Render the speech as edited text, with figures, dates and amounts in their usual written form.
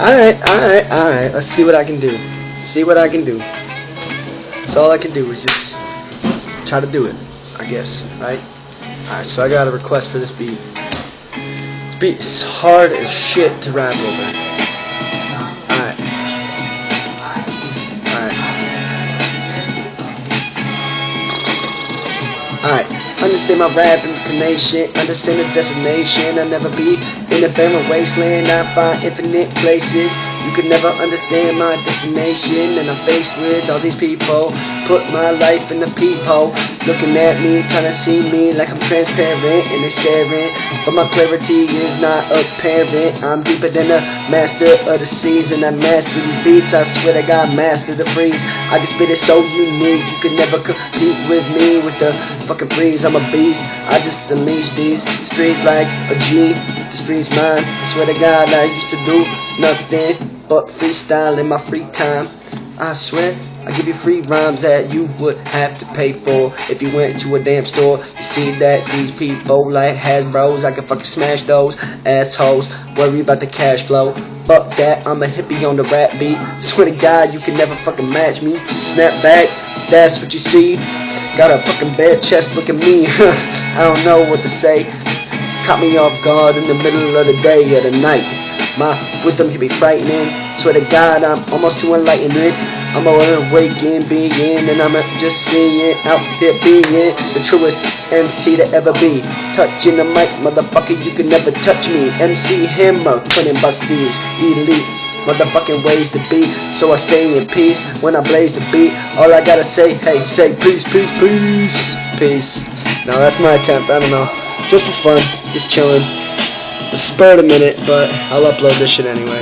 Alright. Let's see what I can do. See what I can do. So all I can do is just try to do it, I guess, right? Alright, so I got a request for this beat. This beat is hard as shit to rap over. Alright. Understand my rap intonation, understand the destination. I'll never be in a barren wasteland. I find infinite places. You could never understand my destination. And I'm faced with all these people, put my life in the peephole, looking at me, trying to see me like I'm transparent, and they staring, but my clarity is not apparent. I'm deeper than a master of the seas, and I master these beats. I swear to God, master the freeze. I can spit it so unique, you could never compete with me with the fucking freeze. I'm a beast, I just unleash these streets like a G. The streets mine, I swear to God, I used to do nothing but freestyle in my free time. I swear, I give you free rhymes that you would have to pay for if you went to a damn store. You see that these people like Hasbros, I can fucking smash those assholes. Worry about the cash flow. Fuck that, I'm a hippie on the rap beat. Swear to God, you can never fucking match me. Snap back, that's what you see. Got a fucking bad chest, look at me. I don't know what to say. Caught me off guard in the middle of the day or the night. My wisdom can be frightening. Swear to God, I'm almost too enlightened. I'm awakened being, and I'm just seeing out here being the truest MC to ever be. Touching the mic, motherfucker, you can never touch me. MC Hammer, couldn't bust these elite motherfucking ways to be. So I stay in peace when I blaze the beat. All I gotta say, hey, say peace, peace, peace, peace. Now that's my attempt. I don't know, just for fun, just chilling. Spare it a minute, but I'll upload this shit anyway.